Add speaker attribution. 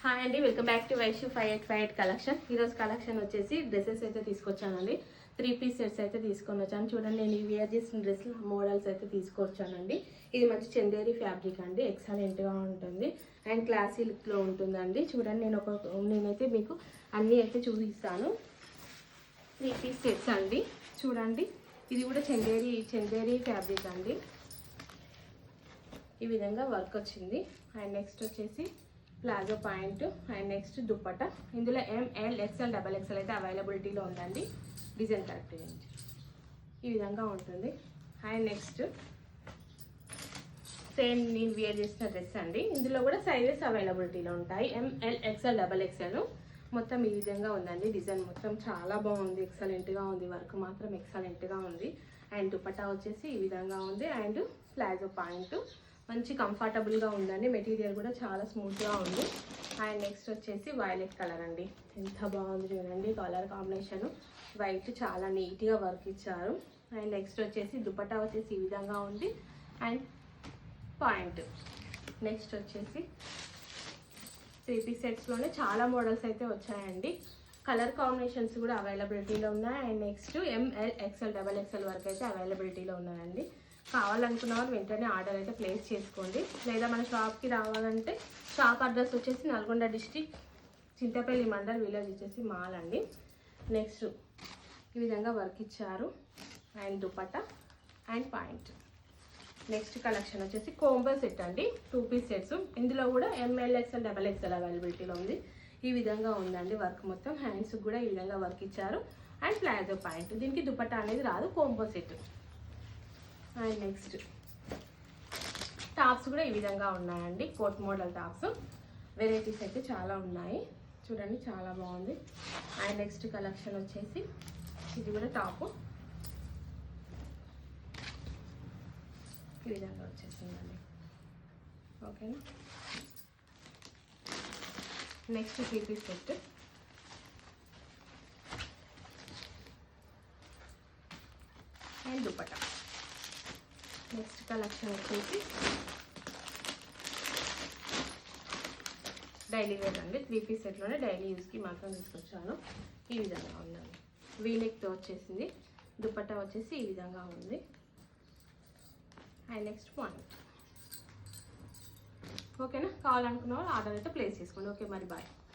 Speaker 1: Hi అండి, welcome back to Vaishu 5858 collection. ఈరోజు collection వచ్చేసి డ్రెస్సెస్ అయితే తీసుకొచ్చానండి. 3 పీస్ సెట్స్ అయితే తీసుకొని వచ్చాను. చూడండి, నేను ఈ వేర్ చేసిన డ్రెస్సులు మోడల్స్ అయితే తీసుకొచ్చానండి. ఇది మంచి చందేరి ఫ్యాబ్రిక్ అండి, ఎక్సలెంట్గా ఉంటుంది అండ్ క్లాసీ లుక్లో ఉంటుందండి. చూడండి, నేనైతే మీకు అన్నీ అయితే చూపిస్తాను. 3 పీస్ సెట్స్ అండి. చూడండి, ఇది కూడా చందేరి ఫ్యాబ్రిక్ అండి. ఈ విధంగా వర్క్ వచ్చింది. అండ్ నెక్స్ట్ వచ్చేసి palazzo point and next dupatta. ఇందులో ML XL XXL అయితే అవైలబిలిటీలో ఉందండి. డిజైన్ కరెక్ట్ చేయండి. ఈ విధంగా ఉంటుంది. అండ్ నెక్స్ట్ సేమ్ నేను వేర్ చేసిన డ్రెస్ అండి. ఇందులో కూడా సైజెస్ అవైలబిలిటీలో ఉంటాయి. ML XL XXL మొత్తం ఈ విధంగా ఉందండి. డిజైన్ మొత్తం చాలా బాగుంది, ఎక్సలెంట్గా ఉంది. వర్క్ మాత్రం ఎక్సలెంట్గా ఉంది. అండ్ దుపట్టా వచ్చేసి ఈ విధంగా ఉంది. అండ్ ప్లాజో పాయింట్ మంచి కంఫర్టబుల్గా ఉందండి. మెటీరియల్ కూడా చాలా స్మూత్గా ఉంది. అండ్ నెక్స్ట్ వచ్చేసి వైలెట్ కలర్ అండి. ఎంత బాగుంది చూడండి, కలర్ కాంబినేషన్ వైట్ చాలా నీట్గా వర్క్ ఇచ్చారు. అండ్ నెక్స్ట్ వచ్చేసి దుపట్టా వచ్చేసి ఈ విధంగా ఉంది. అండ్ పాయింట్ నెక్స్ట్ వచ్చేసి 3 పీస్ సెట్స్లోనే చాలా మోడల్స్ అయితే వచ్చాయండి. కలర్ కాంబినేషన్స్ కూడా అవైలబిలిటీలో ఉన్నాయి. And next ML XL XXL వరకు అయితే అవైలబిలిటీలో ఉన్నాయండి. కావాలనుకున్న వాళ్ళు వెంటనే ఆర్డర్ అయితే ప్లేస్ చేసుకోండి. లేదా మన షాప్కి రావాలంటే షాప్ అడ్రస్ వచ్చేసి నల్గొండ డిస్ట్రిక్ట్, చింతపల్లి మండల్, విలేజ్ వచ్చేసి మాల్ అండి. నెక్స్ట్ ఈ విధంగా వర్క్ ఇచ్చారు. And dupatta and point. Next collection వచ్చేసి కోంబో సెట్ అండి. 2 పీస్ సెట్స్. ఇందులో కూడా ML XL XXL అవైలబిలిటీలో ఉంది. ఈ విధంగా ఉందండి వర్క్ మొత్తం. హ్యాండ్స్ కూడా ఈ విధంగా వర్క్ ఇచ్చారు. And palazzo point. దీనికి దుపట్టా అనేది రాదు, combo set. And next tops కూడా ఈ విధంగా ఉన్నాయండి. కోట్ మోడల్ టాప్స్ వెరైటీస్ అయితే చాలా ఉన్నాయి. చూడండి, చాలా బాగుంది. అండ్ నెక్స్ట్ కలెక్షన్ వచ్చేసి ఇది కూడా టాపు ఈ విధంగా వచ్చేసిందండి. ఓకేనా. Next 3 piece set. And dupatta. Next collection వచ్చేసి డైలీ వేర్ అండి. 3 పీస్ సెట్లోనే డైలీ యూస్కి మాత్రం తీసుకొచ్చాను. ఈ విధంగా ఉందండి. వీనెక్తో వచ్చేసింది. దుపట్టా వచ్చేసి ఈ విధంగా ఉంది. And next point. ఓకేనా. కావాలనుకున్న వాళ్ళు ఆర్డర్ అయితే ప్లేస్ చేసుకోండి. ఓకే, మరి బాయ్.